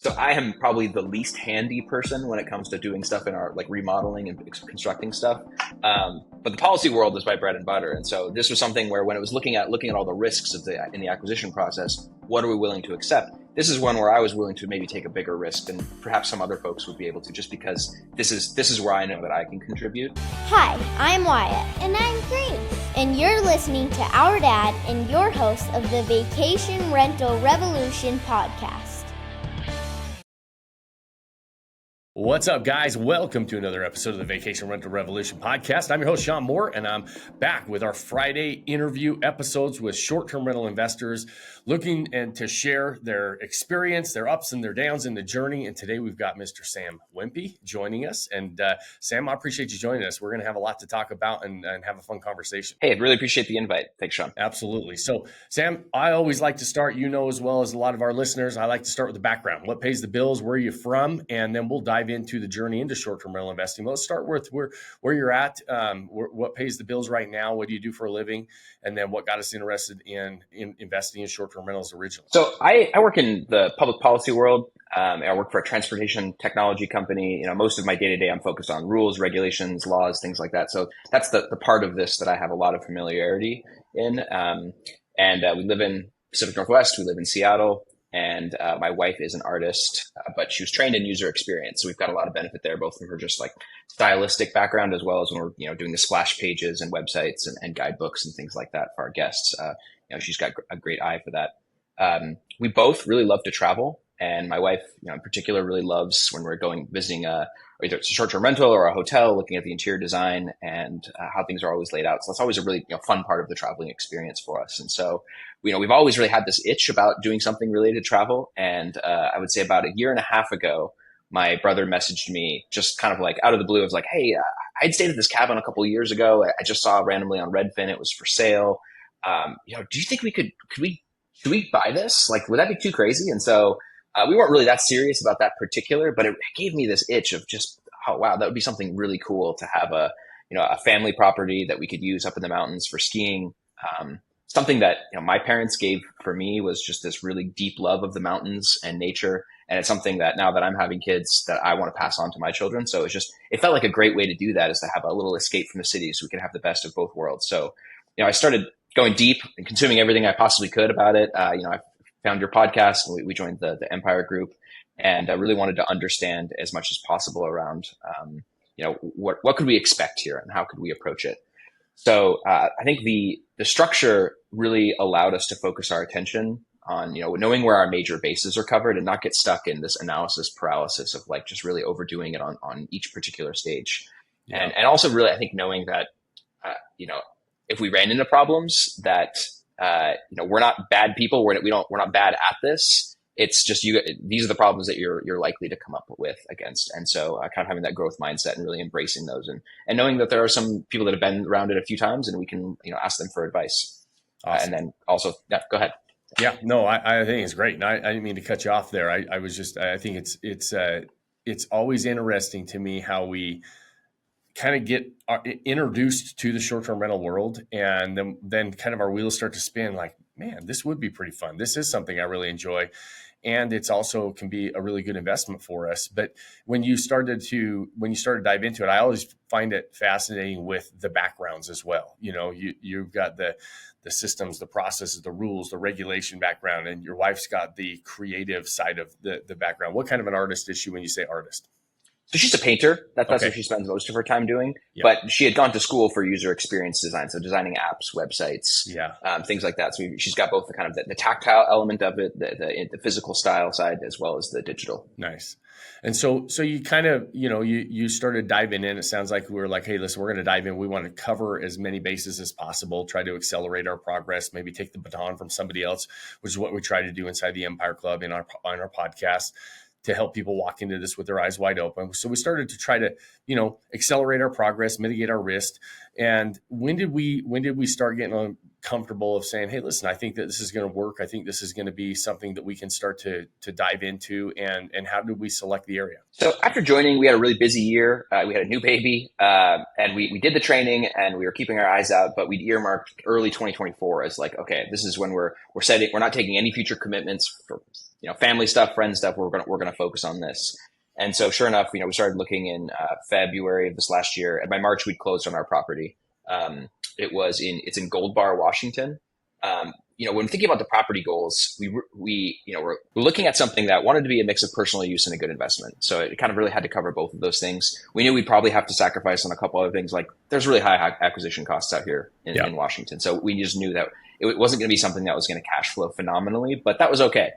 So I am probably the least handy person when it comes to doing stuff in our like remodeling and constructing stuff. But the policy world is my bread and butter. And so this was something where when it was looking at all the risks of in the acquisition process, what are we willing to accept? This is one where I was willing to maybe take a bigger risk than perhaps some other folks would be able to, just because this is where I know that I can contribute. Hi, I'm Wyatt. And I'm Grace. And you're listening to our dad and your host of the Vacation Rental Revolution podcast. What's up, guys? Welcome to another episode of the Vacation Rental Revolution podcast. I'm your host, Shawn Moore, and I'm back with our Friday interview episodes with short-term rental investors looking and to share their experience, their ups and their downs in the journey. And today we've got Mr. Sam Wempe joining us. And Sam, I appreciate you joining us. We're going to have a lot to talk about and have a fun conversation. Hey, I really appreciate the invite. Thanks, Shawn. Absolutely. So, Sam, I always like to start, as well as a lot of our listeners, I like to start with the background. What pays the bills? Where are you from? And then we'll dive into the journey into short-term rental investing. Let's start with where you're at, what pays the bills right now, what do you do for a living, and then what got us interested in investing in short-term rentals originally. So I work in the public policy world. I work for a transportation technology company. Most of my day-to-day, I'm focused on rules, regulations, laws, things like that. So that's the part of this that I have a lot of familiarity in. We live in Pacific Northwest. We live in Seattle. And my wife is an artist, but she was trained in user experience. So we've got a lot of benefit there, both from her just like stylistic background, as well as when we're doing the splash pages and websites and guidebooks and things like that for our guests. She's got a great eye for that. We both really love to travel, and my wife, in particular, really loves when we're visiting either it's a short-term rental or a hotel, looking at the interior design and how things are always laid out. So that's always a really fun part of the traveling experience for us. And so we've always really had this itch about doing something related to travel. And I would say about a year and a half ago, my brother messaged me just kind of like out of the blue. I was like, hey, I'd stayed at this cabin a couple of years ago. I just saw randomly on Redfin it was for sale. Do you think should we buy this? Like, would that be too crazy? And so we weren't really that serious about that particular, but it gave me this itch of just, oh, wow, that would be something really cool to have a family property that we could use up in the mountains for skiing. Something that my parents gave for me was just this really deep love of the mountains and nature. And it's something that now that I'm having kids that I want to pass on to my children. So it felt like a great way to do that, is to have a little escape from the city so we can have the best of both worlds. So, I started going deep and consuming everything I possibly could about it. I found your podcast and we joined the Empire group, and I really wanted to understand as much as possible around, what could we expect here and how could we approach it? So I think the structure really allowed us to focus our attention on, knowing where our major bases are covered and not get stuck in this analysis paralysis of like just really overdoing it on each particular stage. Yeah. And also really, I think knowing that, if we ran into problems that, we're not bad people. We're not bad at this. It's just these are the problems that you're likely to come up with against. And so kind of having that growth mindset and really embracing those and knowing that there are some people that have been around it a few times and we can, ask them for advice. Awesome. And then also, yeah, go ahead. Yeah, no, I think it's great. And I didn't mean to cut you off there. I think it's always interesting to me how we kind of get introduced to the short-term rental world, and then kind of our wheels start to spin like, man, this would be pretty fun. This is something I really enjoy. And it's also can be a really good investment for us. But when you started to dive into it, I always find it fascinating with the backgrounds as well. You've got the systems, the processes, the rules, the regulation background, and your wife's got the creative side of the background. What kind of an artist is she when you say artist? So she's a painter. That's Okay. what she spends most of her time doing. Yeah. But she had gone to school for user experience design, so designing apps, websites, things like that. So she's got both the tactile element of it, the physical style side, as well as the digital. Nice. And so you kind of, you started diving in. It sounds like we were like, hey, listen, we're going to dive in. We want to cover as many bases as possible, try to accelerate our progress, maybe take the baton from somebody else, which is what we try to do inside the Empire Club on our podcast, to help people walk into this with their eyes wide open. So we started to try to, accelerate our progress, mitigate our risk. And when did we start getting comfortable of saying, hey, listen, I think that this is going to work. I think this is going to be something that we can start to dive into. And how did we select the area? So after joining, we had a really busy year. We had a new baby, and we did the training, and we were keeping our eyes out. But we'd earmarked early 2024 as like, okay, this is when we're setting. We're not taking any future commitments for family stuff, friend stuff. We're gonna focus on this. And so, sure enough, we started looking in February of this last year, and by March we'd closed on our property. It's in Gold Bar, Washington. When thinking about the property goals, we're looking at something that wanted to be a mix of personal use and a good investment. So it kind of really had to cover both of those things. We knew we'd probably have to sacrifice on a couple other things, like there's really high acquisition costs out here in Washington. So we just knew that it wasn't going to be something that was going to cash flow phenomenally, but that was okay.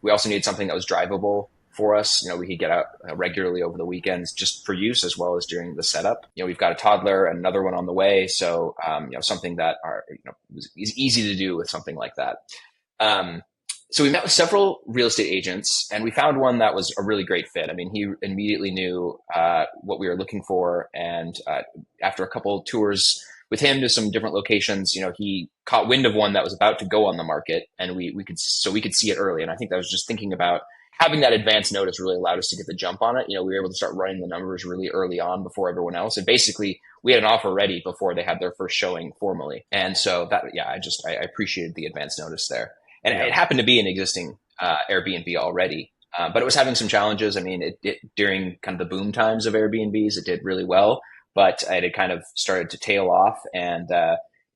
We also needed something that was drivable for us. We could get out regularly over the weekends just for use as well as during the setup. We've got a toddler and another one on the way. So, something that is easy to do with something like that. So we met with several real estate agents and we found one that was a really great fit. I mean, he immediately knew what we were looking for. And after a couple tours with him to some different locations, he caught wind of one that was about to go on the market, and we could see it early. And I think that was just thinking about having that advance notice really allowed us to get the jump on it. We were able to start running the numbers really early on before everyone else. And basically we had an offer ready before they had their first showing formally. And so I appreciated the advance notice there. And it happened to be an existing Airbnb already, but it was having some challenges. I mean, it during kind of the boom times of Airbnbs, it did really well, but it had kind of started to tail off. And,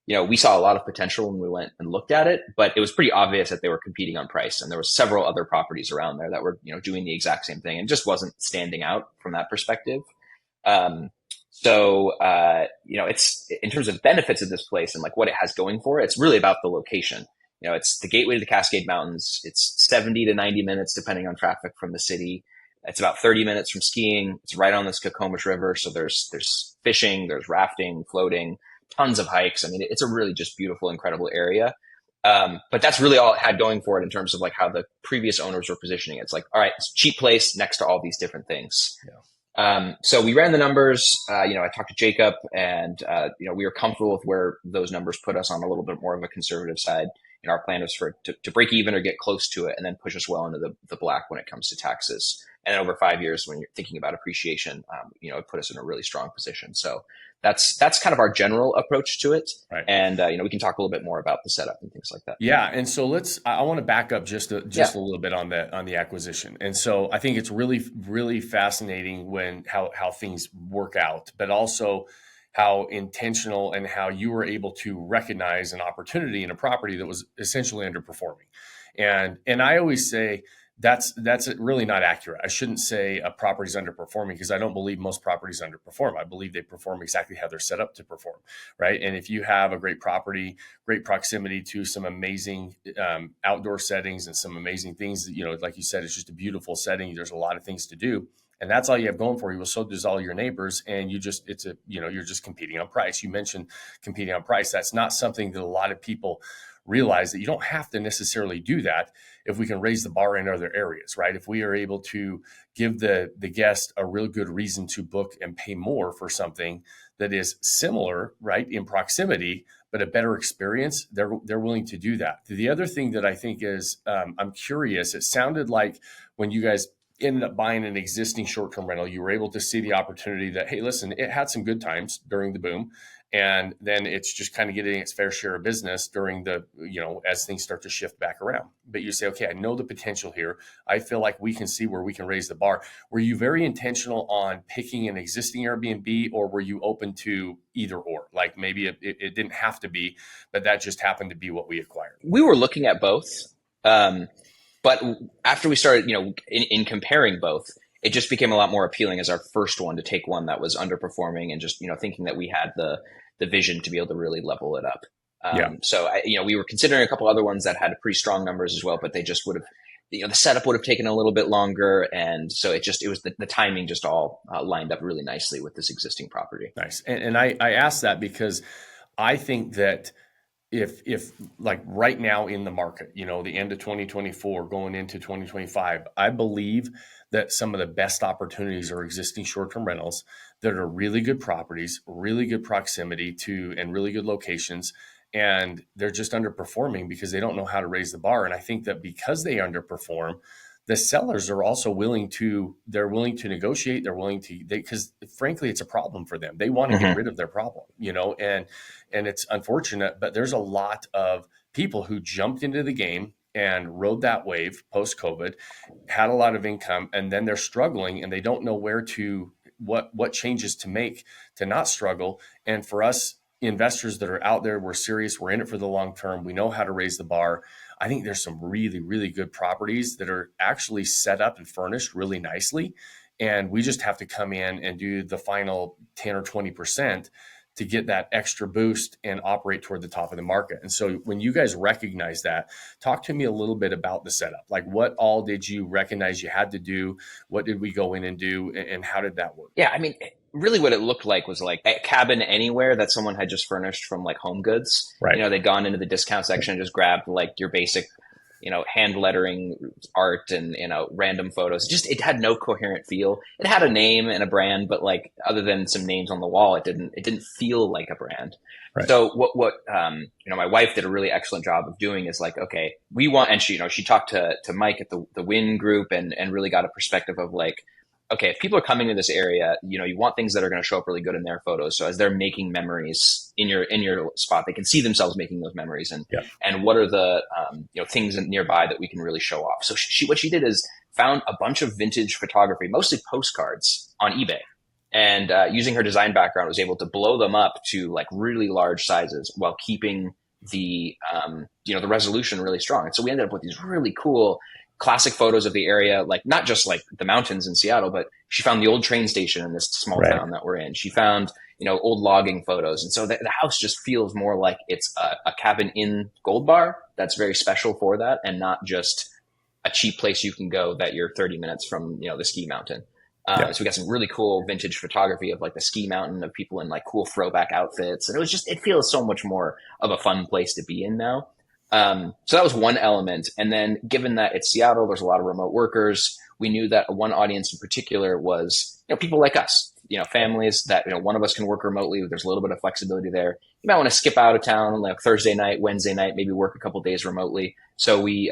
we saw a lot of potential when we went and looked at it, but it was pretty obvious that they were competing on price. And there were several other properties around there that were, doing the exact same thing and just wasn't standing out from that perspective. It's in terms of benefits of this place and like what it has going for it, it's really about the location. It's the gateway to the Cascade Mountains. It's 70 to 90 minutes, depending on traffic from the city. It's about 30 minutes from skiing. It's right on the Skokomish River. So there's fishing, there's rafting, floating, tons of hikes. I mean, it's a really just beautiful, incredible area. But that's really all it had going for it in terms of like how the previous owners were positioning it. It's like, all right, it's a cheap place next to all these different things. Yeah. So we ran the numbers. I talked to Jacob, and we were comfortable with where those numbers put us on a little bit more of a conservative side. Our plan was for it to break even or get close to it, and then push us well into the black when it comes to taxes. And over 5 years, when you're thinking about appreciation, it put us in a really strong position. So that's kind of our general approach to it. Right. And, we can talk a little bit more about the setup and things like that. Yeah. And so I want to back up just a little bit on the acquisition. And so I think it's really, really fascinating how things work out, but also how intentional and how you were able to recognize an opportunity in a property that was essentially underperforming. And I always say, that's really not accurate. I shouldn't say a property is underperforming, because I don't believe most properties underperform. I believe they perform exactly how they're set up to perform, right? And if you have a great property, great proximity to some amazing outdoor settings and some amazing things, like you said, it's just a beautiful setting. There's a lot of things to do, and that's all you have going for you. Well, so does all your neighbors, and you're just competing on price. You mentioned competing on price. That's not something that a lot of people realize, that you don't have to necessarily do that if we can raise the bar in other areas, right? If we are able to give the guest a real good reason to book and pay more for something that is similar, right, in proximity, but a better experience, they're willing to do that. The other thing that I think is, I'm curious, it sounded like when you guys ended up buying an existing short-term rental, you were able to see the opportunity that, hey, listen, it had some good times during the boom, and then it's just kind of getting its fair share of business during as things start to shift back around. But you say, okay, I know the potential here. I feel like we can see where we can raise the bar. Were you very intentional on picking an existing Airbnb, or were you open to either or? Like maybe it didn't have to be, but that just happened to be what we acquired. We were looking at both. But after we started, in comparing both, it just became a lot more appealing as our first one to take one that was underperforming, and just, thinking that we had the vision to be able to really level it up. So, we were considering a couple other ones that had pretty strong numbers as well, but they just would have, the setup would have taken a little bit longer. And so it was the timing just all lined up really nicely with this existing property. Nice. And I asked that because I think that if like right now in the market, the end of 2024 going into 2025, I believe that some of the best opportunities are existing short-term rentals that are really good properties, really good proximity to, and really good locations. and they're just underperforming because they don't know how to raise the bar. And I think that because they underperform, the sellers are also willing to negotiate. They're willing to, because frankly, it's a problem for them. They want to get Mm-hmm. rid of their problem, and it's unfortunate, but there's a lot of people who jumped into the game and rode that wave post COVID, had a lot of income, and then they're struggling and they don't know what changes to make to not struggle. And for us investors that are out there, we're serious, we're in it for the long term, we know how to raise the bar. I think there's some really, really good properties that are actually set up and furnished really nicely. And we just have to come in and do the final 10 or 20% to get that extra boost and operate toward the top of the market. And so when you guys recognize that, talk to me a little bit about the setup. Like, what all did you recognize you had to do? What did we go in and do? And how did that work? Yeah, I mean, really what it looked like was like a cabin anywhere that someone had just furnished from like Home Goods. Right. They'd gone into the discount section and just grabbed like your basic, hand lettering art and, random photos. Just, it had no coherent feel. It had a name and a brand, but like other than some names on the wall, it didn't feel like a brand. Right. So what my wife did a really excellent job of doing is like, okay, we want, and she talked to Mike at the Win group and really got a perspective of like, okay, if people are coming to this area, you want things that are going to show up really good in their photos. So as they're making memories in your spot, they can see themselves making those memories. And what are the things nearby that we can really show off. So what she did is found a bunch of vintage photography, mostly postcards, on eBay, and using her design background was able to blow them up to like really large sizes while keeping the the resolution really strong. And so we ended up with these really cool classic photos of the area, like not just like the mountains in Seattle, but she found the old train station in this small town that we're in. She found, old logging photos. And so the house just feels more like it's a cabin in Gold Bar that's very special for that, and not just a cheap place you can go that you're 30 minutes from, the ski mountain. So we got some really cool vintage photography of like the ski mountain, of people in like cool throwback outfits. And it feels so much more of a fun place to be in now. So that was one element. And then given that it's Seattle, there's a lot of remote workers. We knew that one audience in particular was, people like us, families that, one of us can work remotely. There's a little bit of flexibility there. You might want to skip out of town like Thursday night, Wednesday night, maybe work a couple days remotely. So they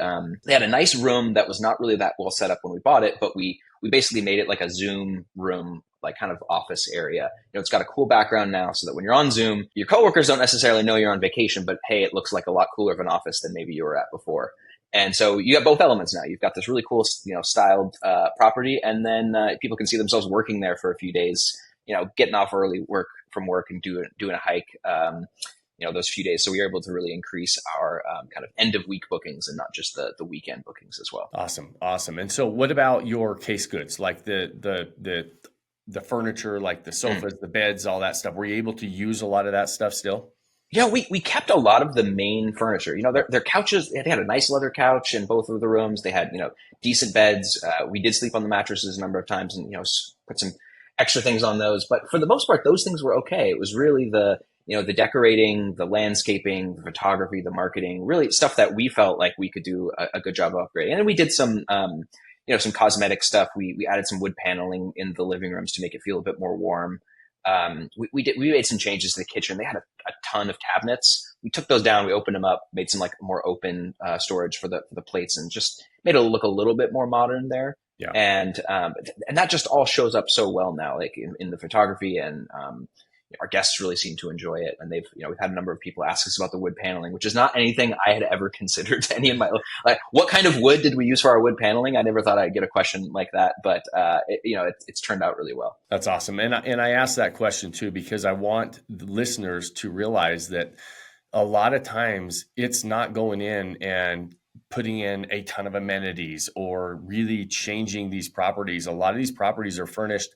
had a nice room that was not really that well set up when we bought it, but we basically made it like a Zoom room, like kind of office area. It's got a cool background now so that when you're on Zoom, your coworkers don't necessarily know you're on vacation, but hey, it looks like a lot cooler of an office than maybe you were at before. And so you have both elements now. You've got this really cool, styled property, and then people can see themselves working there for a few days, getting off early from work and doing a hike, those few days. So we were able to really increase our kind of end of week bookings and not just the weekend bookings as well. Awesome. And so what about your case goods, like the furniture, like the sofas, the beds, all that stuff? Were you able to use a lot of that stuff still? We kept a lot of the main furniture. Their couches, they had a nice leather couch in both of the rooms. They had, decent beds. We did sleep on the mattresses a number of times and, put some extra things on those. But for the most part, those things were okay. It was really the decorating, the landscaping, the photography, the marketing, really stuff that we felt like we could do a good job of upgrading. And then we did some, some cosmetic stuff. We added some wood paneling in the living rooms to make it feel a bit more warm. We made some changes to the kitchen. They had a ton of cabinets. We took those down, we opened them up, made some like more open storage for the plates, and just made it look a little bit more modern there. Yeah. And that just all shows up so well now, like in the photography, and our guests really seem to enjoy it. And we've had a number of people ask us about the wood paneling, which is not anything I had ever considered any in my life. Like, what kind of wood did we use for our wood paneling? I never thought I'd get a question like that, but it's turned out really well. That's awesome. And I asked that question too, because I want the listeners to realize that a lot of times it's not going in and putting in a ton of amenities or really changing these properties. A lot of these properties are furnished,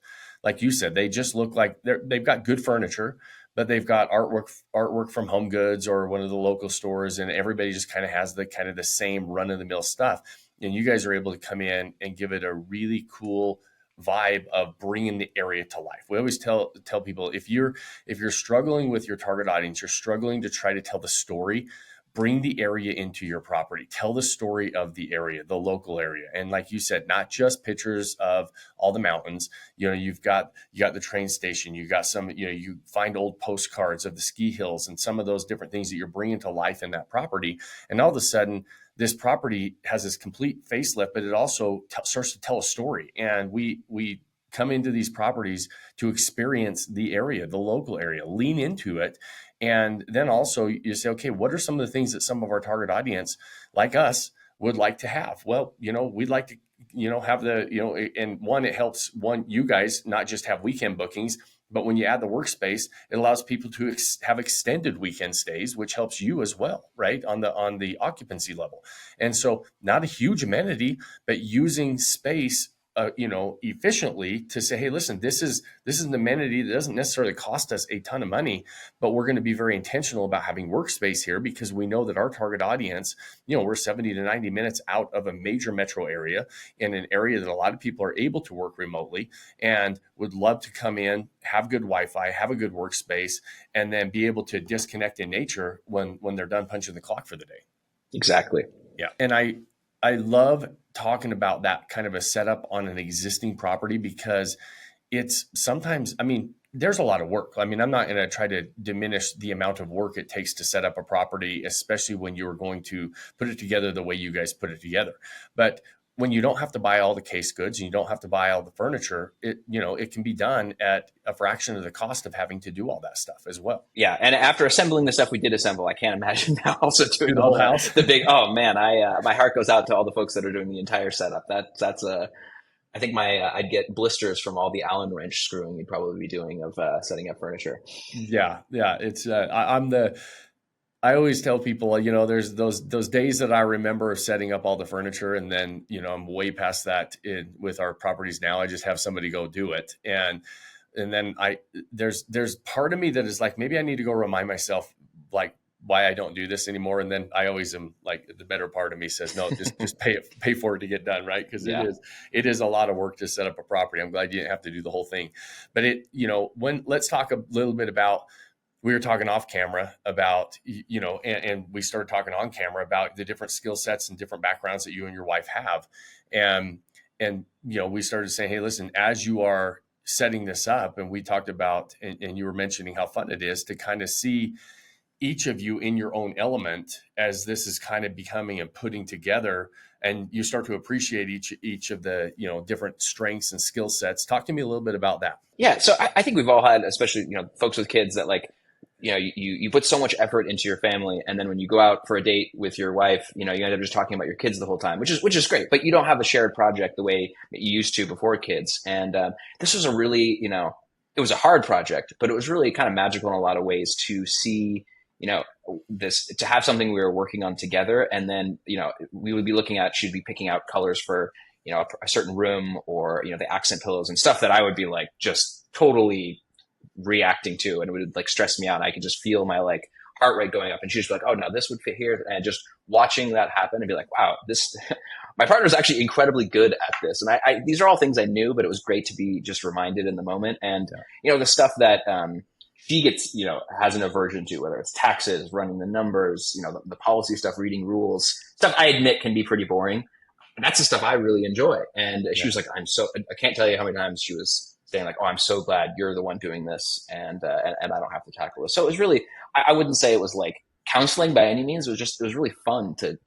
like you said, they just look like they've got good furniture, but they've got artwork from Home Goods or one of the local stores, and everybody just kind of has the same run of the mill stuff. And you guys are able to come in and give it a really cool vibe of bringing the area to life. We always tell people, if you're struggling with your target audience, you're struggling to try to tell the story, bring the area into your property, tell the story of the area, the local area. And like you said, not just pictures of all the mountains. You got the train station, you got some, you find old postcards of the ski hills and some of those different things that you're bringing to life in that property. And all of a sudden, this property has this complete facelift, but it also starts to tell a story. And we come into these properties to experience the area, the local area, lean into it. And then also you say, okay, what are some of the things that some of our target audience like us would like to have? Well, we'd like to, have the, and one, it helps you guys not just have weekend bookings, but when you add the workspace, it allows people to have extended weekend stays, which helps you as well, right? On the occupancy level. And so not a huge amenity, but using space efficiently to say, hey, listen, this is an amenity that doesn't necessarily cost us a ton of money, but we're going to be very intentional about having workspace here because we know that our target audience, we're 70 to 90 minutes out of a major metro area in an area that a lot of people are able to work remotely and would love to come in, have good Wi-Fi, have a good workspace, and then be able to disconnect in nature when they're done punching the clock for the day. Exactly. Yeah. And I love talking about that kind of a setup on an existing property because it's sometimes, there's a lot of work. I'm not going to try to diminish the amount of work it takes to set up a property, especially when you're going to put it together the way you guys put it together. But when you don't have to buy all the case goods and you don't have to buy all the furniture, it can be done at a fraction of the cost of having to do all that stuff as well. Yeah. And after assembling the stuff we did assemble, I can't imagine now also doing the whole house. The big, oh man, my heart goes out to all the folks that are doing the entire setup. I think I'd get blisters from all the Allen wrench screwing you'd probably be doing of setting up furniture. Yeah. It's I always tell people, there's those days that I remember of setting up all the furniture, and then I'm way past that with our properties now. I just have somebody go do it, and then there's part of me that is like, maybe I need to go remind myself like why I don't do this anymore. And then I always am like, the better part of me says, no, just pay for it to get done. Right. Cause it is a lot of work to set up a property. I'm glad you didn't have to do the whole thing, but let's talk a little bit about, we were talking off camera about, and we started talking on camera about the different skill sets and different backgrounds that you and your wife have. And we started saying, hey, listen, as you are setting this up, and we talked about, and you were mentioning how fun it is to kind of see each of you in your own element as this is kind of becoming and putting together, and you start to appreciate each of the, different strengths and skill sets. Talk to me a little bit about that. Yeah. So I think we've all had, especially, folks with kids that like, you put so much effort into your family, and then when you go out for a date with your wife, you end up just talking about your kids the whole time, which is great, but you don't have a shared project the way that you used to before kids. And this was a really, it was a hard project, but it was really kind of magical in a lot of ways to see, this, to have something we were working on together. And then, we would be looking at, she'd be picking out colors for, a certain room, or, the accent pillows and stuff that I would be like, just totally reacting to, and it would like stress me out. I could just feel my like heart rate going up, and she'd be like, oh no, this would fit here. And just watching that happen and be like, wow, this, my partner's actually incredibly good at this. And I these are all things I knew, but it was great to be just reminded in the moment. And, the stuff that, she gets, has an aversion to, whether it's taxes, running the numbers, the policy stuff, reading rules, stuff I admit can be pretty boring. And that's the stuff I really enjoy. And she was like, I can't tell you how many times she was saying like, oh, I'm so glad you're the one doing this, and I don't have to tackle this. So it was really, I wouldn't say it was like counseling by any means. It was really fun to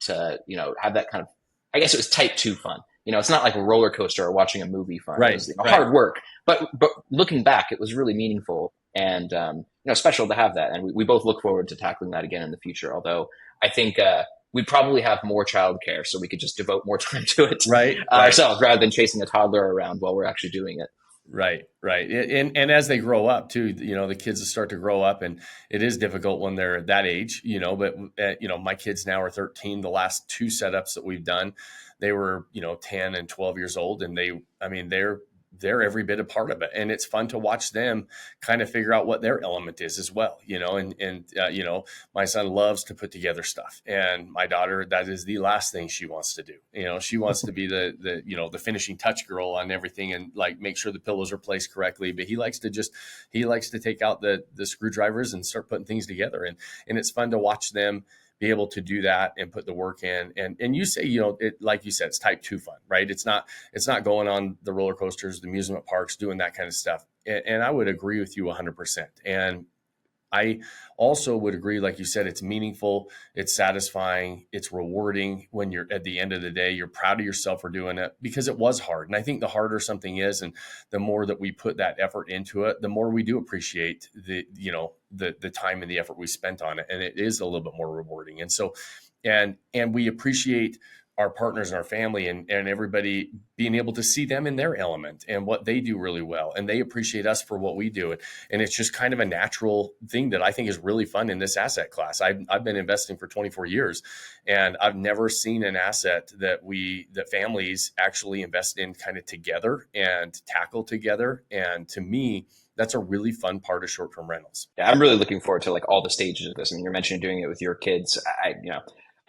have that kind of, I guess it was type 2 fun. It's not like a roller coaster or watching a movie fun. Right. It was hard work, but looking back, it was really meaningful and special to have that. And we both look forward to tackling that again in the future. Although I think we'd probably have more childcare, so we could just devote more time to it ourselves rather than chasing a toddler around while we're actually doing it. Right. And as they grow up too, the kids start to grow up, and it is difficult when they're that age, but my kids now are 13. The last 2 setups that we've done, they were, 10 and 12 years old, and they're every bit a part of it. And it's fun to watch them kind of figure out what their element is as well, and my son loves to put together stuff, and my daughter, that is the last thing she wants to do. She wants to be the finishing touch girl on everything, and like make sure the pillows are placed correctly. But he likes to take out the screwdrivers and start putting things together. And it's fun to watch them be able to do that and put the work in. And you say, it, like you said, it's type 2 fun, right? It's not going on the roller coasters, the amusement parks, doing that kind of stuff. And I would agree with you 100%. And I also would agree, like you said, it's meaningful, it's satisfying, it's rewarding when you're at the end of the day, you're proud of yourself for doing it because it was hard. And I think the harder something is, and the more that we put that effort into it, the more we do appreciate the time and the effort we spent on it. And it is a little bit more rewarding. And so, and we appreciate our partners and our family and everybody being able to see them in their element and what they do really well. And they appreciate us for what we do. And it's just kind of a natural thing that I think is really fun in this asset class. I've been investing for 24 years and I've never seen an asset that families actually invest in kind of together and tackle together. And to me, that's a really fun part of short-term rentals. Yeah, I'm really looking forward to like all the stages of this. I mean, you're mentioning doing it with your kids.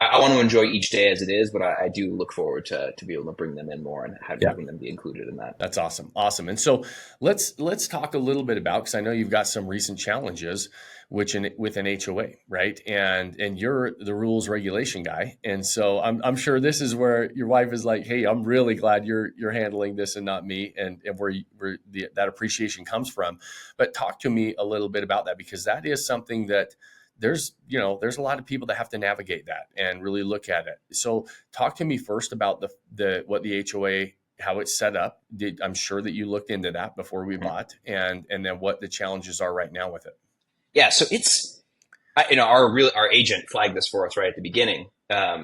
I want to enjoy each day as it is, but I do look forward to be able to bring them in more and having them be included in that. That's awesome. And so let's talk a little bit about, because I know you've got some recent challenges with an HOA, right? And you're the rules regulation guy, and so I'm sure this is where your wife is like, hey, I'm really glad you're handling this and not me, and where that appreciation comes from. But talk to me a little bit about that, because that is something that there's a lot of people that have to navigate that and really look at it. So talk to me first about what the HOA, how it's set up. I'm sure that you looked into that before we bought, and then what the challenges are right now with it. Yeah. So it's, our agent flagged this for us right at the beginning,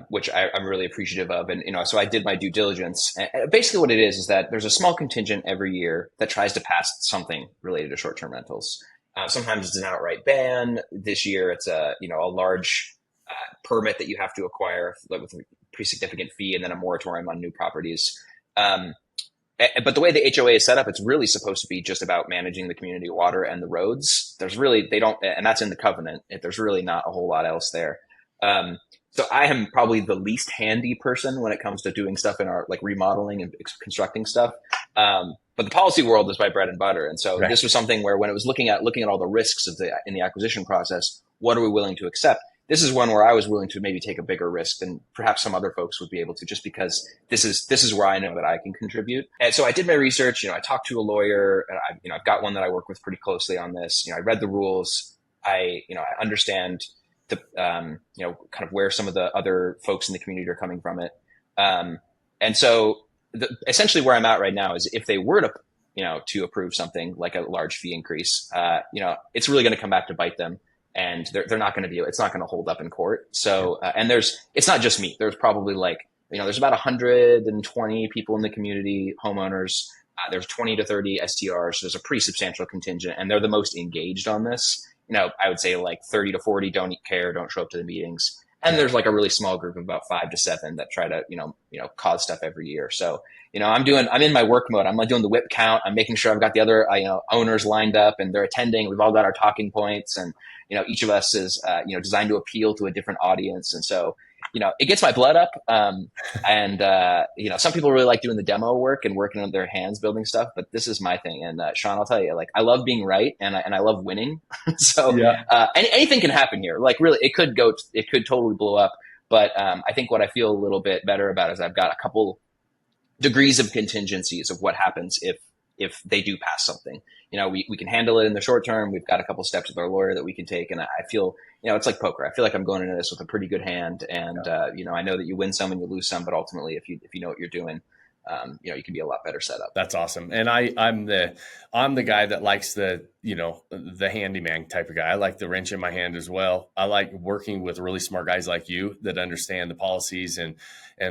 which I'm really appreciative of. And, so I did my due diligence. And basically what it is that there's a small contingent every year that tries to pass something related to short-term rentals. Sometimes it's an outright ban. This year, it's a large permit that you have to acquire with a pretty significant fee, and then a moratorium on new properties. But the way the HOA is set up, it's really supposed to be just about managing the community water and the roads. And that's in the covenant. There's really not a whole lot else there. So I am probably the least handy person when it comes to doing stuff in our like remodeling and constructing stuff. But the policy world is my bread and butter. And so This was something where when it was looking at all the risks in the acquisition process, what are we willing to accept? This is one where I was willing to maybe take a bigger risk than perhaps some other folks would be able to, just because this is where I know that I can contribute. And so I did my research. I talked to a lawyer. I've got one that I work with pretty closely on this. I read the rules. I understand the kind of where some of the other folks in the community are coming from it. And so essentially where I'm at right now is if they were to approve something like a large fee increase, it's really going to come back to bite them, and they're not going to it's not going to hold up in court. So, and it's not just me. There's probably there's about 120 people in the community, homeowners. There's 20 to 30 STRs. So there's a pretty substantial contingent, and they're the most engaged on this. I would say like 30 to 40 don't care, don't show up to the meetings. And there's like a really small group of about 5 to 7 that try to, cause stuff every year. So, I'm in my work mode. I'm doing the whip count. I'm making sure I've got the other, owners lined up and they're attending. We've all got our talking points, and, each of us is, designed to appeal to a different audience. And so, it gets my blood up. Some people really like doing the demo work and working on their hands building stuff, but this is my thing. And Shawn, I'll tell you, I love being right, and I love winning. So anything can happen here. Really, it could totally blow up. But I think what I feel a little bit better about is I've got a couple degrees of contingencies of what happens if they do pass something. We can handle it in the short term. We've got a couple steps with our lawyer that we can take. And I feel, it's like poker. I feel like I'm going into this with a pretty good hand. And, I know that you win some and you lose some, but ultimately, if you know what you're doing, you can be a lot better set up. That's awesome. And I'm the guy that likes the handyman type of guy. I like the wrench in my hand as well. I like working with really smart guys like you that understand the policies and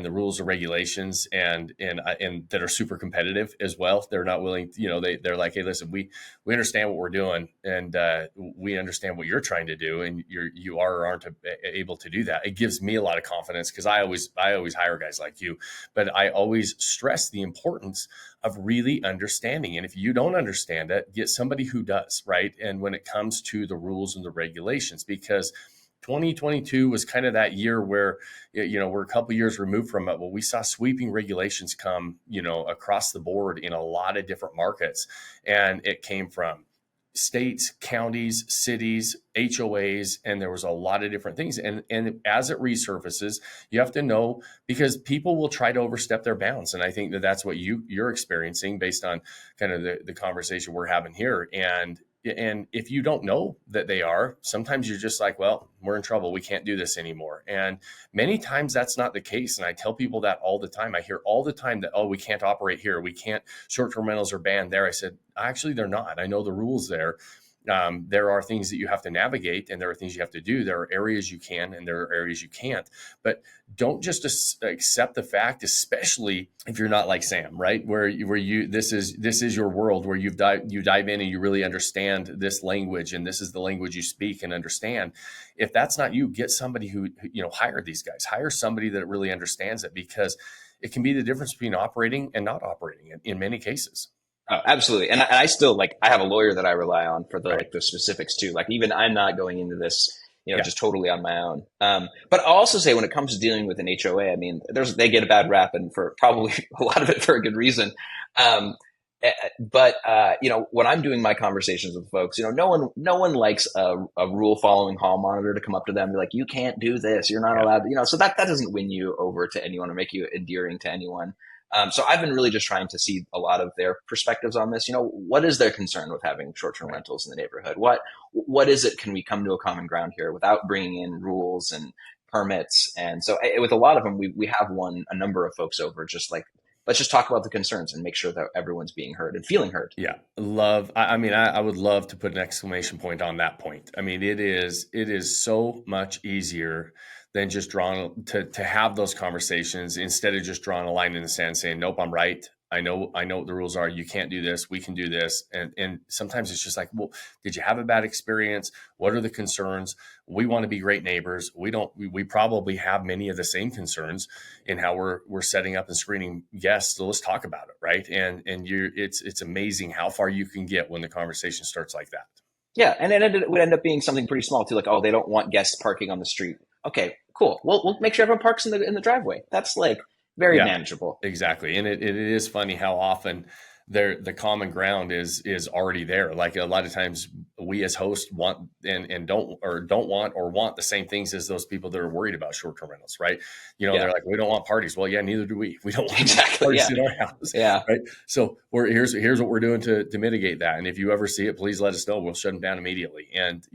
the rules and regulations and that are super competitive as well. They're not willing, they're like, hey, listen, we understand what we're doing, and we understand what you're trying to do, and you are or aren't able to do that. It gives me a lot of confidence, because I always hire guys like you, but I always stress the importance of really understanding. And if you don't understand it, get somebody who does, right? And when it comes to the rules and the regulations, because 2022 was kind of that year where, we're a couple of years removed from it. Well, we saw sweeping regulations come, across the board in a lot of different markets. And it came from states, counties, cities, HOAs, and there was a lot of different things. And as it resurfaces, you have to know, because people will try to overstep their bounds. And I think that that's what you're experiencing based on kind of the conversation we're having here. And if you don't know that they are, sometimes you're just like, well, we're in trouble. We can't do this anymore. And many times that's not the case. And I tell people that all the time. I hear all the time that, oh, we can't operate here. We can't, short-term rentals are banned there. I said, actually, they're not. I know the rules there. There are things that you have to navigate, and there are things you have to do. There are areas you can, and there are areas you can't. But don't just accept the fact, especially if you're not like Sam, right? Where you this is your world, where you dive in and you really understand this language, and this is the language you speak and understand. If that's not you, get somebody who hire these guys. Hire somebody that really understands it, because it can be the difference between operating and not operating in many cases. Oh, absolutely. And I still I have a lawyer that I rely on for the, Right. the specifics too. Like even I'm not going into this, Yeah. just totally on my own. But I'll also say when it comes to dealing with an HOA, I mean, they get a bad rap, and for probably a lot of it for a good reason. But when I'm doing my conversations with folks, no one likes a rule following hall monitor to come up to them and be like, you can't do this. You're not allowed to, so that doesn't win you over to anyone or make you endearing to anyone. So I've been really just trying to see a lot of their perspectives on this. What is their concern with having short-term rentals in the neighborhood? What is it? Can we come to a common ground here without bringing in rules and permits? And so with a lot of them, we have won a number of folks over, just like, let's just talk about the concerns and make sure that everyone's being heard and feeling heard. Yeah. I would love to put an exclamation point on that point. I mean, it is so much easier than just to have those conversations, instead of just drawing a line in the sand saying, nope, I'm right. I know what the rules are. You can't do this. We can do this. And sometimes it's just like, well, did you have a bad experience? What are the concerns? We want to be great neighbors. We probably have many of the same concerns in how we're setting up and screening guests. So let's talk about it. Right. It's amazing how far you can get when the conversation starts like that. Yeah. And then it would end up being something pretty small too. Like, oh, they don't want guests parking on the street. Okay, cool. We'll make sure everyone parks in the driveway. That's like very manageable. Exactly. And it is funny how often the common ground is already there. Like a lot of times we as hosts want and don't want the same things as those people that are worried about short-term rentals, right? They're like, we don't want parties. Well, yeah, neither do we. We don't want parties in our house. Yeah. Right. So here's what we're doing to mitigate that. And if you ever see it, please let us know. We'll shut them down immediately. And,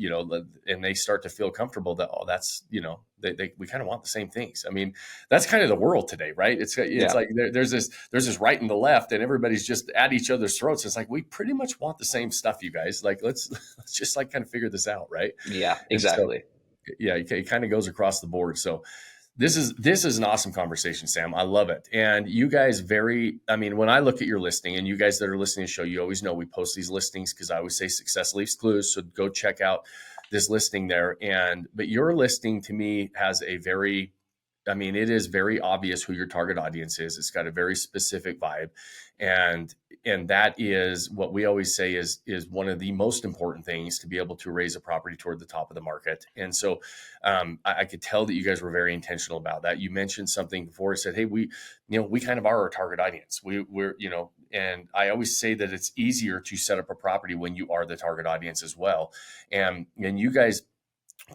and they start to feel comfortable that, oh, that's, we kind of want the same things. I mean, that's kind of the world today, right? It's like there's this right and the left, and everybody's just at each other's throats. It's like, we pretty much want the same stuff, you guys. Like, let's just like kind of figure this out, right? Yeah, exactly. So, it kind of goes across the board. So this is an awesome conversation, Sam. I love it. And you guys when I look at your listing, and you guys that are listening to the show, you always know we post these listings because I always say success leaves clues. So go check out this listing there. But your listing to me has it is very obvious who your target audience is. It's got a very specific vibe. And that is what we always say is one of the most important things to be able to raise a property toward the top of the market. And so I could tell that you guys were very intentional about that. You mentioned something before, said, hey, we kind of are our target audience. We're and I always say that it's easier to set up a property when you are the target audience as well. And you guys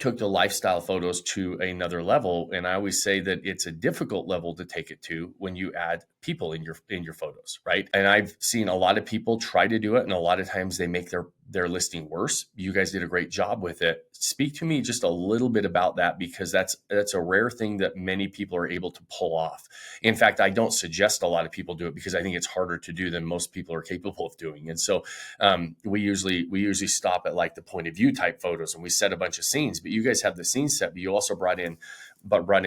took the lifestyle photos to another level. And I always say that it's a difficult level to take it to when you add people in your photos, right? And I've seen a lot of people try to do it, and a lot of times they make their listing worse. You guys did a great job with it. Speak to me just a little bit about that, because that's a rare thing that many people are able to pull off. In fact, I don't suggest a lot of people do it because I think it's harder to do than most people are capable of doing. And so we usually stop at like the point of view type photos, and we set a bunch of scenes. But you guys have the scene set, but you also brought in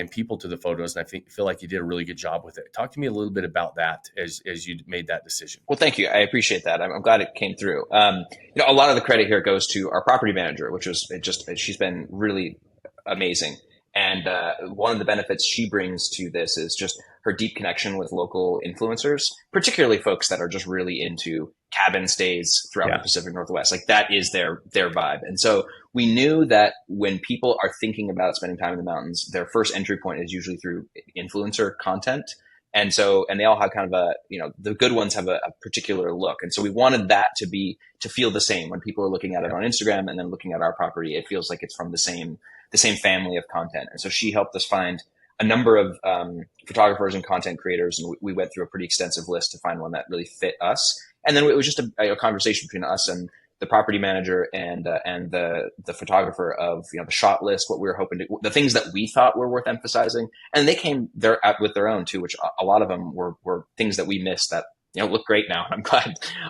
people to the photos, and I feel like you did a really good job with it. Talk to me a little bit about that as you made that decision. Well, thank you. I appreciate that. I'm glad it came through. A lot of the credit here goes to our property manager, she's been really amazing. And one of the benefits she brings to this is just her deep connection with local influencers, particularly folks that are just really into cabin stays throughout the Pacific Northwest. Like that is their vibe. And so we knew that when people are thinking about spending time in the mountains, their first entry point is usually through influencer content. And they all have kind of the good ones have a particular look. And so we wanted that to feel the same when people are looking at it on Instagram and then looking at our property. It feels like it's from the same family of content. And so she helped us find a number of photographers and content creators. And we went through a pretty extensive list to find one that really fit us. And then it was just a conversation between us and the property manager and the photographer of the shot list, what we were hoping to, the things that we thought were worth emphasizing, and they came there with their own too, which a lot of them were things that we missed that look great now. And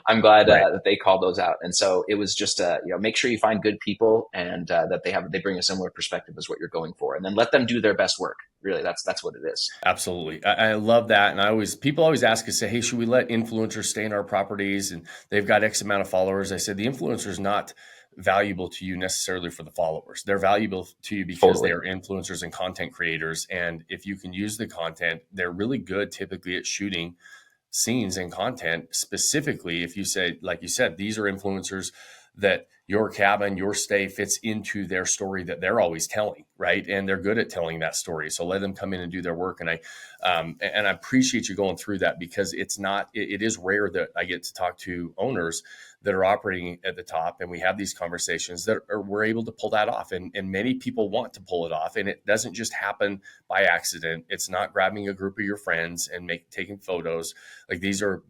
I'm glad Right. that they called those out. And so it was just make sure you find good people and that they bring a similar perspective as what you're going for, and then let them do their best work. Really, that's what it is. Absolutely. I love that. And people always ask us, say, hey, should we let influencers stay in our properties? And they've got X amount of followers. I said, the influencer is not valuable to you necessarily for the followers. They're valuable to you because Totally. they are influencers and content creators. And if you can use the content, they're really good typically at shooting scenes and content. Specifically, if you say, like you said, these are influencers that your cabin, your stay fits into their story that they're always telling, right? And they're good at telling that story. So let them come in and do their work. And I appreciate you going through that, because it is rare that I get to talk to owners that are operating at the top, and we have these conversations that we're able to pull that off. And many people want to pull it off, and it doesn't just happen by accident. It's not grabbing a group of your friends and taking photos. Like these are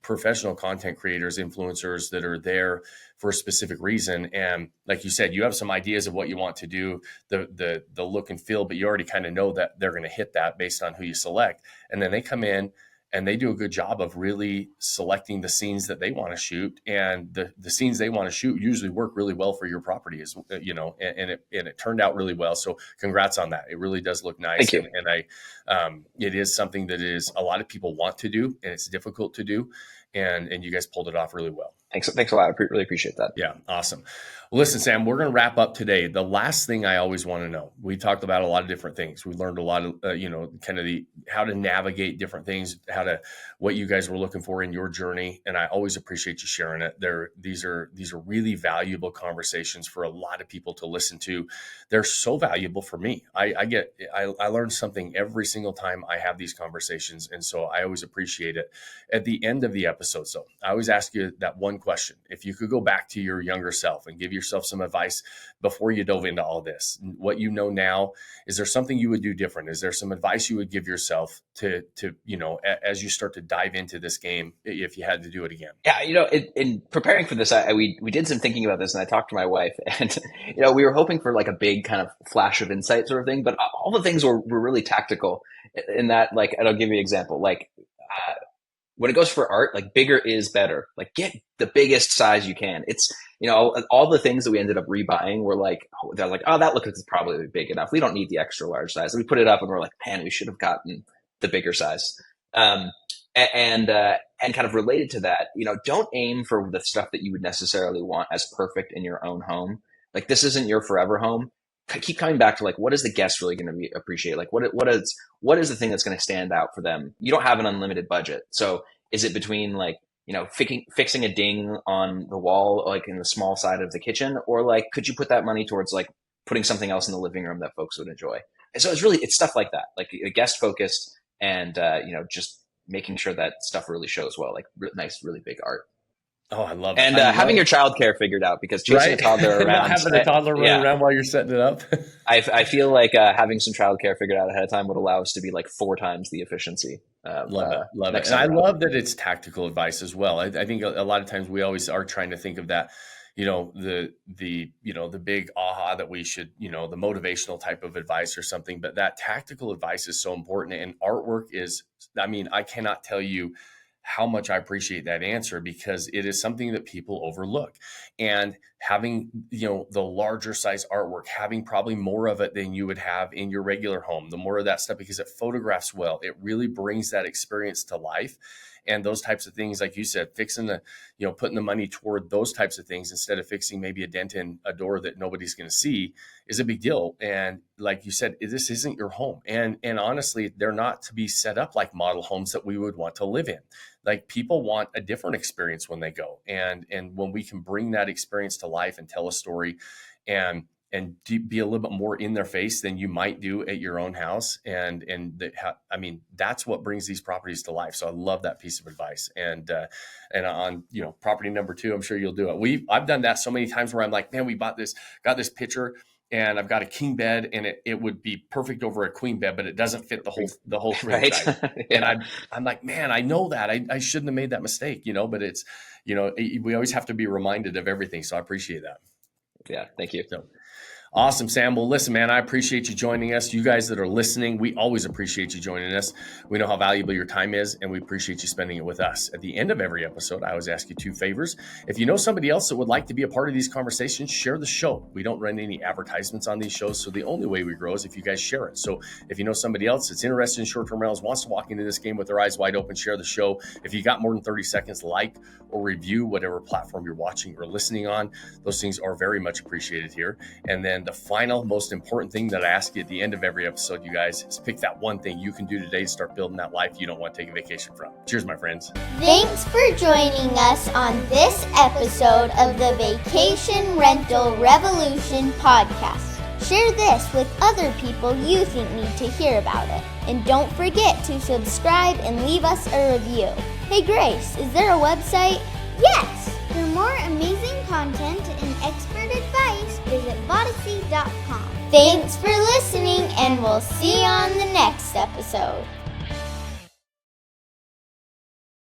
professional content creators, influencers that are there for a specific reason. And like you said, you have some ideas of what you want to do, the look and feel, but you already kind of know that they're going to hit that based on who you select. And then they come in and they do a good job of really selecting the scenes that they want to shoot. And the scenes they want to shoot usually work really well for your property, and it turned out really well. So congrats on that. It really does look nice. Thank you. It is something that is a lot of people want to do, and it's difficult to do. And you guys pulled it off really well. Thanks a lot. I really appreciate that. Yeah. Awesome. Well, listen, Sam, we're going to wrap up today. The last thing I always want to know, we talked about a lot of different things. We learned a lot of, kind of how to navigate different things, what you guys were looking for in your journey. And I always appreciate you sharing it. These are really valuable conversations for a lot of people to listen to. They're so valuable for me. I learn something every single time I have these conversations. And so I always appreciate it. At the end of the episode, so I always ask you that one question. If you could go back to your younger self and give yourself some advice before you dove into all this, what you know now, is there something you would do different? Is there some advice you would give yourself to as you start to dive into this game, if you had to do it again? Yeah, in preparing for this, we did some thinking about this, and I talked to my wife, and we were hoping for like a big kind of flash of insight sort of thing, but all the things were really tactical in that, like, and I'll give you an example, like when it goes for art, like bigger is better. Like get the biggest size you can. It's, all the things that we ended up rebuying were like, they're like, oh, that looks probably big enough. We don't need the extra large size. And we put it up and we're like, man, we should have gotten the bigger size. And kind of related to that, don't aim for the stuff that you would necessarily want as perfect in your own home. Like this isn't your forever home. Keep coming back to like, what is the guest really going to appreciate? Like what is the thing that's going to stand out for them? You don't have an unlimited budget. So is it between like, fixing a ding on the wall, like in the small side of the kitchen, or like, could you put that money towards like putting something else in the living room that folks would enjoy? And so it's stuff like that, like guest focused and, just making sure that stuff really shows well, like nice, really big art. Oh, I love it. And having your childcare figured out, because chasing a toddler around, not having a toddler running around while you're setting it up. I feel like having some childcare figured out ahead of time would allow us to be like 4 times the efficiency. Love it. And I love that it's tactical advice as well. I think a lot of times we always are trying to think of that, the big aha that we should, the motivational type of advice or something, but that tactical advice is so important. And artwork is, I cannot tell you how much I appreciate that answer, because it is something that people overlook. And having, the larger size artwork, having probably more of it than you would have in your regular home, the more of that stuff, because it photographs well, it really brings that experience to life. And those types of things, like you said, fixing putting the money toward those types of things instead of fixing maybe a dent in a door that nobody's going to see is a big deal. And like you said, this isn't your home. And honestly, they're not to be set up like model homes that we would want to live in. Like people want a different experience when they go. And when we can bring that experience to life and tell a story and be a little bit more in their face than you might do at your own house. I mean, that's what brings these properties to life. So I love that piece of advice. And on, property number 2, I'm sure you'll do it. I've done that so many times where I'm like, man, we got this picture, and I've got a king bed, and it would be perfect over a queen bed, but it doesn't fit the whole queen Right. size. Yeah. And I'm like, man, I know that I shouldn't have made that mistake, but it's, we always have to be reminded of everything. So I appreciate that. Yeah. Thank you. So awesome, Sam. Well, listen, man, I appreciate you joining us. You guys that are listening, we always appreciate you joining us. We know how valuable your time is, and we appreciate you spending it with us. At the end of every episode, I always ask you 2 favors. If you know somebody else that would like to be a part of these conversations, share the show. We don't run any advertisements on these shows, so the only way we grow is if you guys share it. So if you know somebody else that's interested in short-term rentals, wants to walk into this game with their eyes wide open, share the show. If you got more than 30 seconds, like or review whatever platform you're watching or listening on. Those things are very much appreciated here. And then the final, most important thing that I ask you at the end of every episode, you guys, is pick that one thing you can do today to start building that life you don't want to take a vacation from. Cheers, my friends. Thanks for joining us on this episode of the Vacation Rental Revolution podcast. Share this with other people you think need to hear about it. And don't forget to subscribe and leave us a review. Hey Grace, is there a website? Yes! For more amazing content and expert advice, visit Vodacy.com. Thanks for listening, and we'll see you on the next episode.